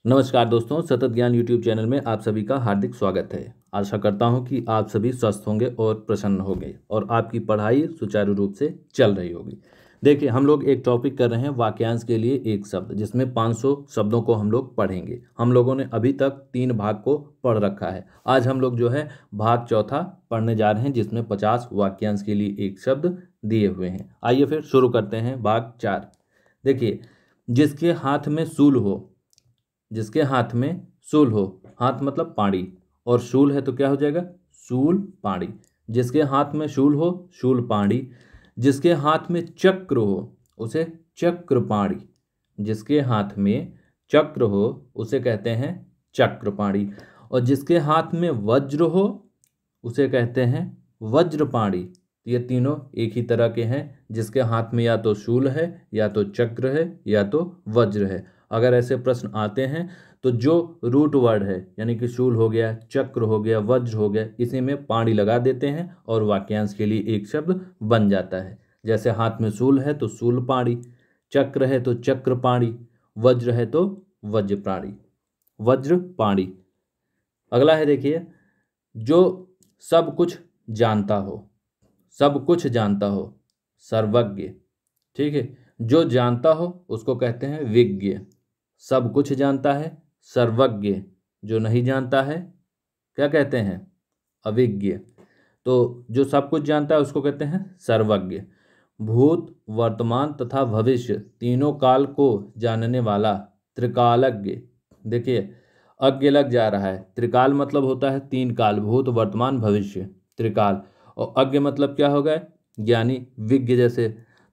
नमस्कार दोस्तों, सतत ज्ञान यूट्यूब चैनल में आप सभी का हार्दिक स्वागत है। आशा करता हूं कि आप सभी स्वस्थ होंगे और प्रसन्न होंगे और आपकी पढ़ाई सुचारू रूप से चल रही होगी। देखिए, हम लोग एक टॉपिक कर रहे हैं वाक्यांश के लिए एक शब्द, जिसमें 500 शब्दों को हम लोग पढ़ेंगे। हम लोगों ने अभी तक 3 भाग को पढ़ रखा है। आज हम लोग जो है भाग चौथा पढ़ने जा रहे हैं, जिसमें 50 वाक्यांश के लिए एक शब्द दिए हुए हैं। आइए फिर शुरू करते हैं भाग 4। देखिए, जिसके हाथ में शूल हो, जिसके हाथ में शूल हो, हाथ मतलब पाड़ी, और शूल है तो क्या हो जाएगा, शूल पाड़ी। जिसके हाथ में शूल हो, शूल पाड़ी। जिसके हाथ में चक्र हो, उसे चक्र पाड़ी। जिसके हाथ में चक्र हो, उसे कहते हैं चक्र पाड़ी। और जिसके हाथ में वज्र हो, उसे कहते हैं वज्र पाड़ी। ये तीनों एक ही तरह के हैं, जिसके हाथ में या तो शूल है, या तो चक्र है, या तो वज्र है। अगर ऐसे प्रश्न आते हैं तो जो रूट वर्ड है, यानी कि शूल हो गया, चक्र हो गया, वज्र हो गया, इसी में पाड़ी लगा देते हैं और वाक्यांश के लिए एक शब्द बन जाता है। जैसे हाथ में शूल है तो शूल पाड़ी, चक्र है तो चक्र पाड़ी, वज्र है तो वज्र पाड़ी, वज्र पाड़ी। अगला है, देखिए, जो सब कुछ जानता हो, सब कुछ जानता हो, सर्वज्ञ। ठीक है, जो जानता हो उसको कहते हैं विज्ञ। सब कुछ जानता है सर्वज्ञ, जो नहीं जानता है क्या कहते हैं, अविज्ञ। तो जो सब कुछ जानता है उसको कहते हैं सर्वज्ञ। भूत, वर्तमान तथा भविष्य तीनों काल को जानने वाला त्रिकालज्ञ। देखिए, अज्ञ लग जा रहा है। त्रिकाल मतलब होता है 3 काल, भूत, वर्तमान, भविष्य, त्रिकाल। और अज्ञ मतलब क्या हो गया, ज्ञानी, विज्ञ जैसे।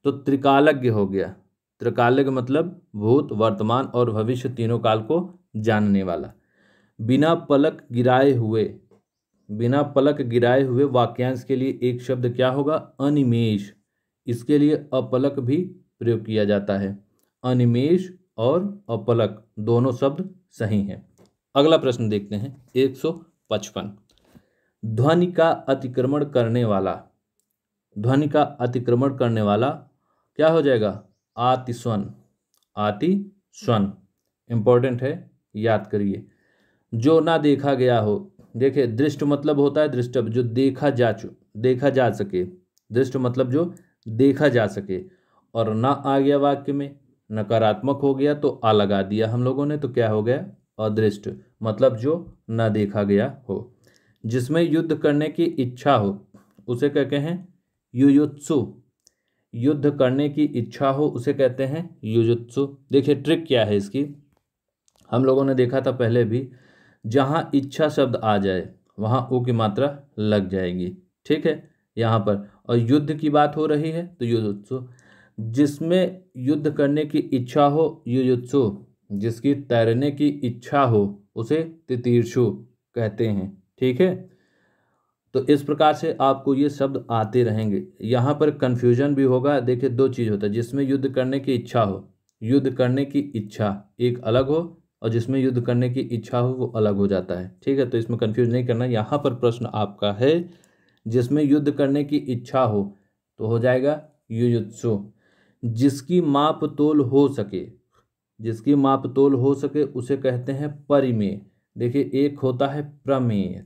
तो त्रिकालज्ञ हो गया। त्रिकालज्ञ मतलब भूत, वर्तमान और भविष्य तीनों काल को जानने वाला। बिना पलक गिराए हुए, बिना पलक गिराए हुए वाक्यांश के लिए एक शब्द क्या होगा, अनिमेष। इसके लिए अपलक भी प्रयोग किया जाता है। अनिमेष और अपलक दोनों शब्द सही हैं। अगला प्रश्न देखते हैं, 155। ध्वनि का अतिक्रमण करने वाला, ध्वनि का अतिक्रमण करने वाला क्या हो जाएगा, आतिस्वन, आतिस्वन। इंपॉर्टेंट है, याद करिए। जो ना देखा गया हो, देखिए दृष्ट मतलब होता है दृष्टव्य, जो देखा जा सके। दृष्ट मतलब जो देखा जा सके। और ना आ गया वाक्य में, नकारात्मक हो गया तो आ लगा दिया हम लोगों ने, तो क्या हो गया, अदृष्ट, मतलब जो ना देखा गया हो। जिसमें युद्ध करने की इच्छा हो, उसे कहते हैं युयुत्सु। युद्ध करने की इच्छा हो उसे कहते हैं युजुत्सु। देखिए ट्रिक क्या है इसकी, हम लोगों ने देखा था पहले भी, जहाँ इच्छा शब्द आ जाए वहाँ ऊ की मात्रा लग जाएगी। ठीक है, यहाँ पर और युद्ध की बात हो रही है तो युजुत्सु। जिसमें युद्ध करने की इच्छा हो युजुत्सु, जिसकी तैरने की इच्छा हो उसे तितीर्षु कहते हैं। ठीक है, तो इस प्रकार से आपको ये शब्द आते रहेंगे। यहाँ पर कन्फ्यूजन भी होगा। देखिए, 2 चीज़ होता है, जिसमें युद्ध करने की इच्छा हो, युद्ध करने की इच्छा एक अलग हो, और जिसमें युद्ध करने की इच्छा हो वो अलग हो जाता है। ठीक है, तो इसमें कन्फ्यूज नहीं करना। यहाँ पर प्रश्न आपका है, जिसमें युद्ध करने की इच्छा हो तो हो जाएगा युयुत्सु। जिसकी माप तोल हो सके, जिसकी माप तोल हो सके उसे कहते हैं परिमेय। देखिए, एक होता है प्रमेय।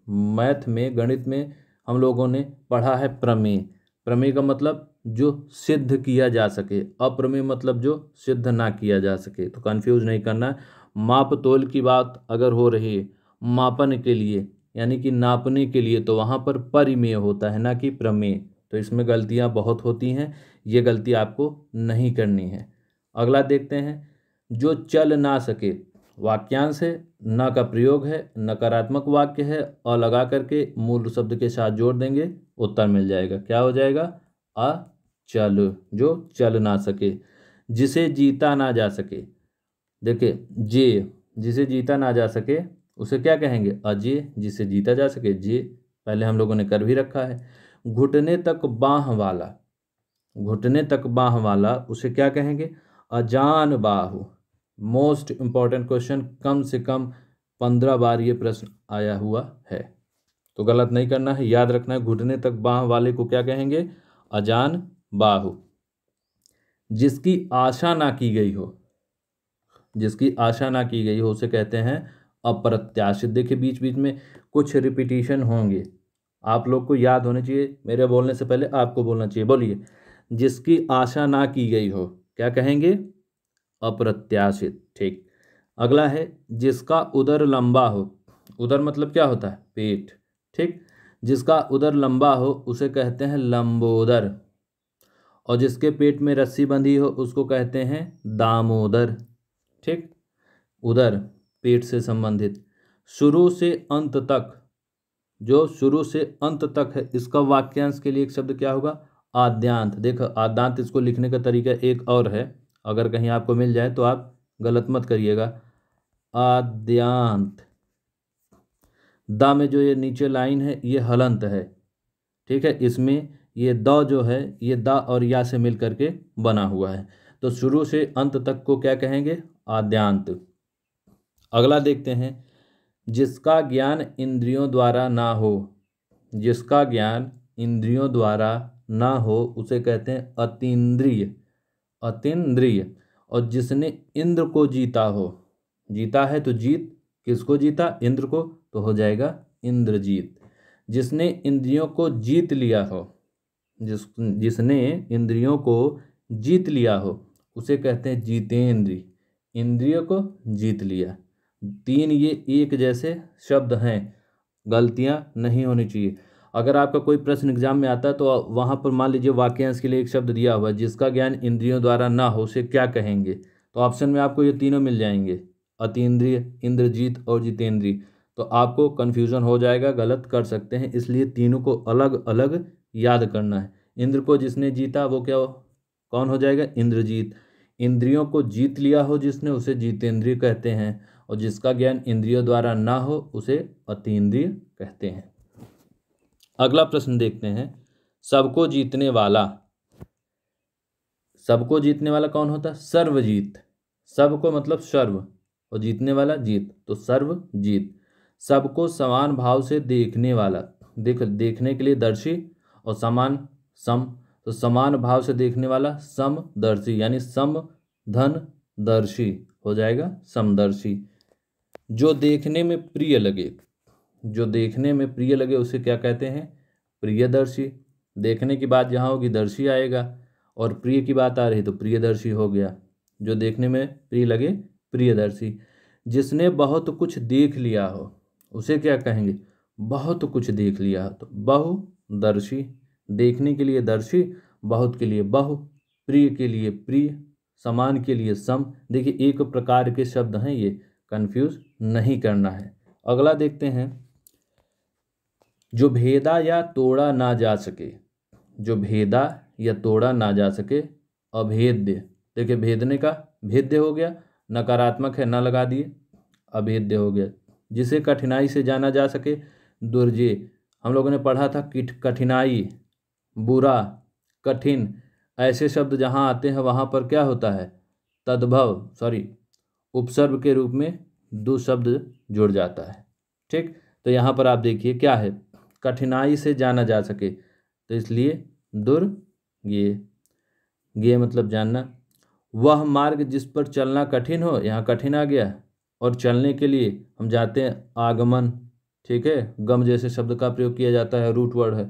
मैथ में, गणित में हम लोगों ने पढ़ा है प्रमेय। प्रमेय का मतलब जो सिद्ध किया जा सके, अप्रमेय मतलब जो सिद्ध ना किया जा सके। तो कंफ्यूज नहीं करना। माप तोल की बात अगर हो रही है मापन के लिए, यानी कि नापने के लिए, तो वहाँ पर परिमेय होता है, ना कि प्रमेय। तो इसमें गलतियाँ बहुत होती हैं, ये गलती आपको नहीं करनी है। अगला देखते हैं, जो चल ना सके। वाक्यांश है, न का प्रयोग है, नकारात्मक वाक्य है, और लगा करके मूल शब्द के साथ जोड़ देंगे, उत्तर मिल जाएगा। क्या हो जाएगा, अचल, जो चल ना सके। जिसे जीता ना जा सके, देखिए जे, जिसे जीता ना जा सके उसे क्या कहेंगे, अजय। जिसे जीता जा सके, जे पहले हम लोगों ने कर भी रखा है। घुटने तक बाह वाला, घुटने तक बाह वाला उसे क्या कहेंगे, अजान बाहु। मोस्ट इंपॉर्टेंट क्वेश्चन, कम से कम 15 बार ये प्रश्न आया हुआ है, तो गलत नहीं करना है, याद रखना है। घुटने तक बाह वाले को क्या कहेंगे, अजान बाहु। जिसकी आशा ना की गई हो, जिसकी आशा ना की गई हो उसे कहते हैं अप्रत्याशित। देखिए बीच बीच में कुछ रिपीटिशन होंगे, आप लोग को याद होने चाहिए, मेरे बोलने से पहले आपको बोलना चाहिए। बोलिए, जिसकी आशा ना की गई हो क्या कहेंगे? अप्रत्याशित। ठीक। अगला है जिसका उदर लंबा हो। उदर मतलब क्या होता है? पेट। ठीक। जिसका उदर लंबा हो उसे कहते हैं लंबोदर, और जिसके पेट में रस्सी बंधी हो उसको कहते हैं दामोदर। ठीक। उदर पेट से संबंधित। शुरू से अंत तक, जो शुरू से अंत तक है, इसका वाक्यांश के लिए एक शब्द क्या होगा? आद्यांत। देखो आद्यांत, इसको लिखने का तरीका एक और है, अगर कहीं आपको मिल जाए तो आप गलत मत करिएगा। आद्यांत, दा में जो ये नीचे लाइन है ये हलंत है। ठीक है, इसमें ये द जो है ये दा और या से मिल करके बना हुआ है, तो शुरू से अंत तक को क्या कहेंगे? आद्यांत। अगला देखते हैं, जिसका ज्ञान इंद्रियों द्वारा ना हो। जिसका ज्ञान इंद्रियों द्वारा ना हो उसे कहते हैं अतीन्द्रिय। अतीन्द्रिय। और जिसने इंद्र को जीता हो, जीता है तो जीत, किसको जीता? इंद्र को, तो हो जाएगा इंद्रजीत। जिसने इंद्रियों को जीत लिया हो, जिसने इंद्रियों को जीत लिया हो उसे कहते हैं जीतेंद्री। इंद्रियों को जीत लिया। तीन ये एक जैसे शब्द हैं, गलतियां नहीं होनी चाहिए। अगर आपका कोई प्रश्न एग्जाम में आता है तो वहाँ पर मान लीजिए वाक्यांश के लिए एक शब्द दिया हुआ है, जिसका ज्ञान इंद्रियों द्वारा ना हो उसे क्या कहेंगे, तो ऑप्शन में आपको ये तीनों मिल जाएंगे, अतीन्द्रिय, इंद्रजीत और जितेंद्रीय। तो आपको कन्फ्यूज़न हो जाएगा, गलत कर सकते हैं, इसलिए तीनों को अलग अलग याद करना है। इंद्र को जिसने जीता वो क्या कौन हो जाएगा? इंद्रजीत। इंद्रियों को जीत लिया हो जिसने उसे जितेंद्रिय कहते हैं, और जिसका ज्ञान इंद्रियों द्वारा ना हो उसे अतीन्द्रिय कहते हैं। अगला प्रश्न देखते हैं, सबको जीतने वाला। सबको जीतने वाला कौन होता है? सर्वजीत। सबको मतलब सर्व, और जीतने वाला जीत, तो सर्वजीत। सबको समान भाव से देखने वाला। देखने के लिए दर्शी और समान सम, तो समान भाव से देखने वाला समदर्शी, यानी समधनदर्शी हो जाएगा समदर्शी। जो देखने में प्रिय लगे, जो देखने में प्रिय लगे उसे क्या कहते हैं? प्रियदर्शी। देखने की बात जहाँ होगी दर्शी आएगा, और प्रिय की बात आ रही तो प्रियदर्शी हो गया। जो देखने में प्रिय लगे प्रियदर्शी। जिसने बहुत कुछ देख लिया हो उसे क्या कहेंगे? बहुत कुछ देख लिया हो तो बहुदर्शी। देखने के लिए दर्शी, बहुत के लिए बहु, प्रिय के लिए प्रिय, समान के लिए सम। देखिए एक प्रकार के शब्द हैं ये, कंफ्यूज नहीं करना है। अगला देखते हैं, जो भेदा या तोड़ा ना जा सके। जो भेदा या तोड़ा ना जा सके, अभेद्य। देखिए भेदने का भेद्य हो गया, नकारात्मक है ना लगा दिए, अभेद्य हो गया। जिसे कठिनाई से जाना जा सके, दुर्जय। हम लोगों ने पढ़ा था कठिनाई, बुरा, कठिन, ऐसे शब्द जहाँ आते हैं वहाँ पर क्या होता है? तद्भव उपसर्ग के रूप में दो शब्द जुड़ जाता है। ठीक, तो यहाँ पर आप देखिए क्या है? कठिनाई से जाना जा सके, तो इसलिए गे मतलब जानना। वह मार्ग जिस पर चलना कठिन हो, यहाँ कठिन आ गया, और चलने के लिए हम जाते हैं आगमन। ठीक है, गम जैसे शब्द का प्रयोग किया जाता है, रूट वर्ड है,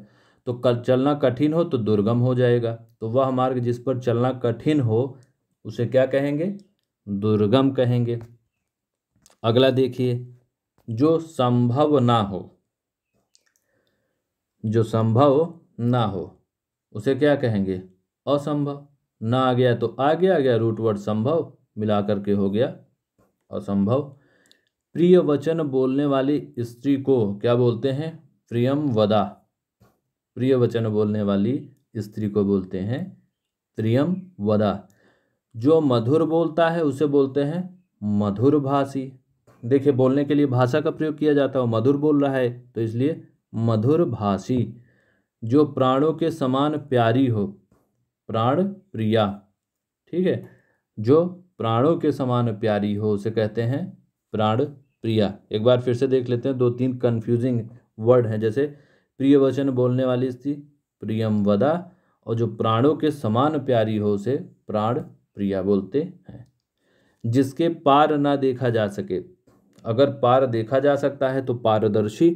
तो चलना कठिन हो तो दुर्गम हो जाएगा। तो वह मार्ग जिस पर चलना कठिन हो उसे क्या कहेंगे? दुर्गम कहेंगे। अगला देखिए, जो संभव ना हो। जो संभव ना हो उसे क्या कहेंगे? असंभव। ना आ गया तो आ गया रूट वर्ड संभव मिला करके हो गया असंभव। प्रिय वचन बोलने वाली स्त्री को क्या बोलते हैं? प्रियम वदा। प्रिय वचन बोलने वाली स्त्री को बोलते हैं प्रियम वदा। जो मधुर बोलता है उसे बोलते हैं मधुर भाषी। देखिए बोलने के लिए भाषा का प्रयोग किया जाता है, मधुर बोल रहा है तो इसलिए मधुर भाषी। जो प्राणों के समान प्यारी हो, प्राण प्रिया। ठीक है, जो प्राणों के समान प्यारी हो उसे कहते हैं प्राण प्रिया। एक बार फिर से देख लेते हैं, दो तीन कंफ्यूजिंग वर्ड हैं, जैसे प्रिय वचन बोलने वाली स्त्री प्रियम वदा, और जो प्राणों के समान प्यारी हो उसे प्राण प्रिया बोलते हैं। जिसके पार ना देखा जा सके। अगर पार देखा जा सकता है तो पारदर्शी,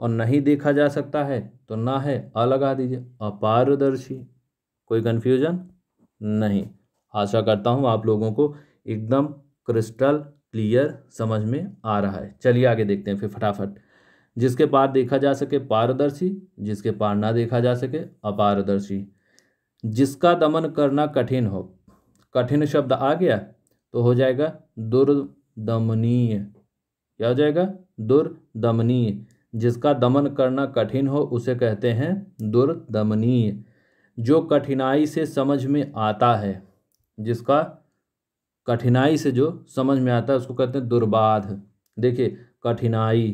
और नहीं देखा जा सकता है तो ना है अ लगा दीजिए, अपारदर्शी। कोई कन्फ्यूजन नहीं। आशा करता हूँ आप लोगों को एकदम क्रिस्टल क्लियर समझ में आ रहा है। चलिए आगे देखते हैं फिर फटाफट। जिसके पार देखा जा सके पारदर्शी, जिसके पार ना देखा जा सके अपारदर्शी। जिसका दमन करना कठिन हो, कठिन शब्द आ गया तो हो जाएगा दुर्दमनीय। क्या हो जाएगा? दुर्दमनीय। जिसका दमन करना कठिन हो उसे कहते हैं दुर्दमनीय। जो कठिनाई से समझ में आता है, जिसका कठिनाई से जो समझ में आता है उसको कहते हैं दुर्बाध। देखिए कठिनाई,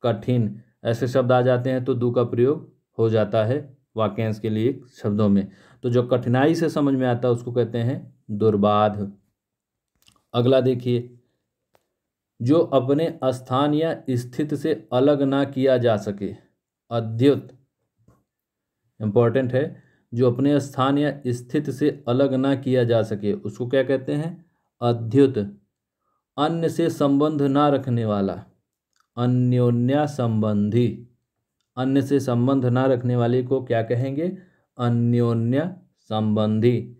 कठिन ऐसे शब्द आ जाते हैं तो दु का प्रयोग हो जाता है वाक्यांश के लिए शब्दों में। तो जो कठिनाई से समझ में आता है उसको कहते हैं दुर्बाध। अगला देखिए, जो अपने स्थान या स्थिति से अलग ना किया जा सके, अद्युत। इंपॉर्टेंट है, जो अपने स्थान या स्थिति से अलग ना किया जा सके उसको क्या कहते हैं? अद्युत। अन्य से संबंध ना रखने वाला, अन्योन्या संबंधी। अन्य से संबंध ना रखने वाले को क्या कहेंगे? अन्योन्या संबंधी।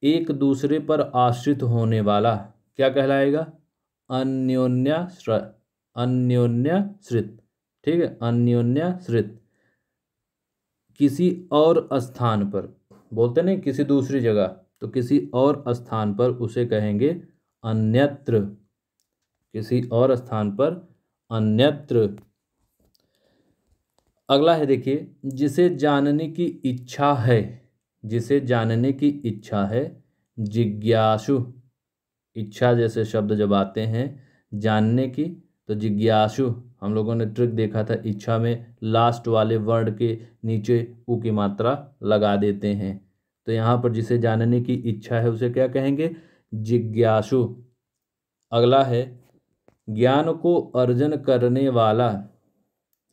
एक दूसरे पर आश्रित होने वाला क्या कहलाएगा? अन्योन्याश्रित। अन्योन्याश्रित, ठीक है, अन्योन्याश्रित। किसी और स्थान पर, बोलते नहीं किसी दूसरी जगह, तो किसी और स्थान पर उसे कहेंगे अन्यत्र। किसी और स्थान पर अन्यत्र। अगला है देखिए, जिसे जानने की इच्छा है, जिसे जानने की इच्छा है, जिज्ञासु। इच्छा जैसे शब्द जब आते हैं जानने की तो जिज्ञासु। हम लोगों ने ट्रिक देखा था, इच्छा में लास्ट वाले वर्ड के नीचे उ की मात्रा लगा देते हैं। तो यहाँ पर जिसे जानने की इच्छा है उसे क्या कहेंगे? जिज्ञासु। अगला है, ज्ञान को अर्जन करने वाला,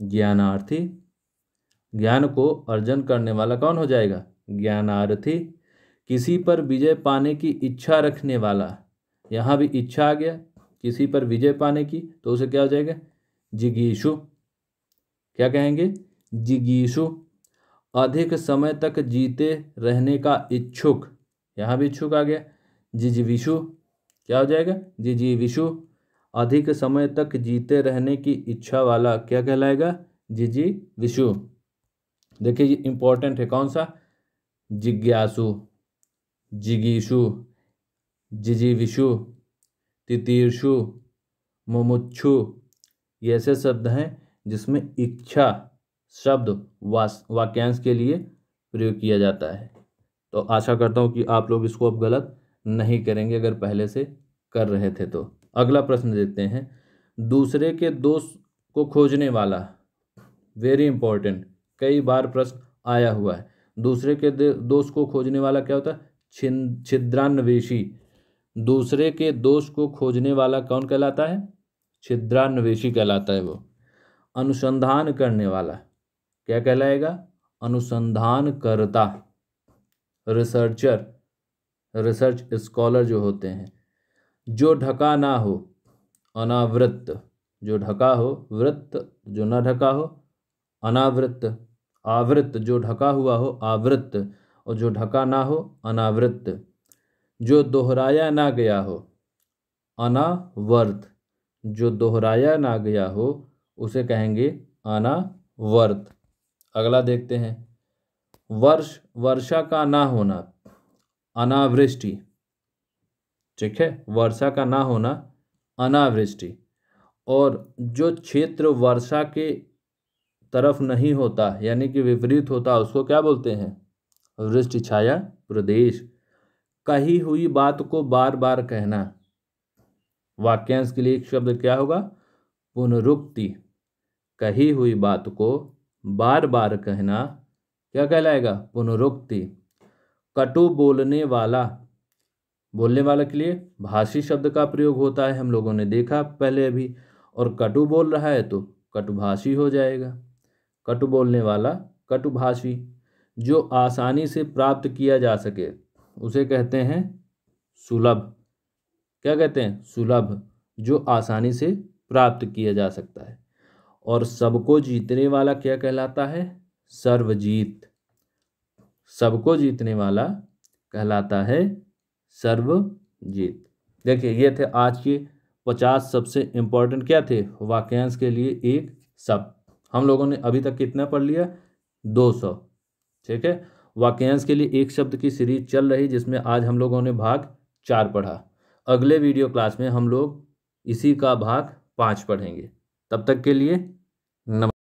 ज्ञानार्थी। ज्ञान को अर्जन करने वाला कौन हो जाएगा? ज्ञानार्थी। किसी पर विजय पाने की इच्छा रखने वाला, यहाँ भी इच्छा आ गया, किसी पर विजय पाने की, तो उसे क्या हो जाएगा? जिगीषु। क्या कहेंगे? जिगीषु। अधिक समय तक जीते रहने का इच्छुक, यहाँ भी इच्छुक आ गया, जिजीविषु। क्या हो जाएगा? जिजीविषु। अधिक समय तक जीते रहने की इच्छा वाला क्या कहलाएगा? जिजीविषु। देखिए ये इंपॉर्टेंट है, कौन सा? जिज्ञासु, जिगीषु, जिजीविषु, तितीर्षु, मुमुक्षु। ये ऐसे शब्द हैं जिसमें इच्छा शब्द वाक्यांश के लिए प्रयोग किया जाता है। तो आशा करता हूँ कि आप लोग इसको अब गलत नहीं करेंगे अगर पहले से कर रहे थे तो। अगला प्रश्न देखते हैं, दूसरे के दोष को खोजने वाला। वेरी इंपॉर्टेंट, कई बार प्रश्न आया हुआ है। दूसरे के दोष को खोजने वाला क्या होता है? छिद्रान्वेषी। दूसरे के दोष को खोजने वाला कौन कहलाता है? छिद्रान्वेषी कहलाता है वो। अनुसंधान करने वाला क्या कहलाएगा? अनुसंधानकर्ता, रिसर्चर, रिसर्च स्कॉलर जो होते हैं। जो ढका ना हो, अनावृत। जो ढका हो वृत्त, जो ना ढका हो अनावृत। आवृत, जो ढका हुआ हो आवृत, और जो ढका ना हो अनावृत। जो दोहराया ना गया हो, अनावर्त। जो दोहराया ना गया हो उसे कहेंगे अनावर्त। अगला देखते हैं, वर्षा का ना होना, अनावृष्टि। ठीक है, वर्षा का ना होना अनावृष्टि। और जो क्षेत्र वर्षा के तरफ नहीं होता यानी कि विपरीत होता उसको क्या बोलते हैं? वृष्टि छाया प्रदेश। कही हुई बात को बार बार कहना, वाक्यांश के लिए एक शब्द क्या होगा? पुनरुक्ति। कही हुई बात को बार बार कहना क्या कहलाएगा? पुनरुक्ति। कटु बोलने वाला, बोलने वाला के लिए भाषी शब्द का प्रयोग होता है, हम लोगों ने देखा पहले अभी। और कटु बोल रहा है तो कटुभाषी हो जाएगा। कटु बोलने वाला कटुभाषी। जो आसानी से प्राप्त किया जा सके उसे कहते हैं सुलभ। क्या कहते हैं, सुलभ, जो आसानी से प्राप्त किया जा सकता है। और सबको जीतने वाला क्या कहलाता है, सर्वजीत। सबको जीतने वाला कहलाता है सर्वजीत। देखिए ये थे आज के 50 सबसे इम्पोर्टेंट क्या थे, वाक्यांश के लिए एक शब्द। हम लोगों ने अभी तक कितना पढ़ लिया, 200। ठीक है, वाक्यांश के लिए एक शब्द की सीरीज चल रही, जिसमें आज हम लोगों ने भाग 4 पढ़ा। अगले वीडियो क्लास में हम लोग इसी का भाग 5 पढ़ेंगे। तब तक के लिए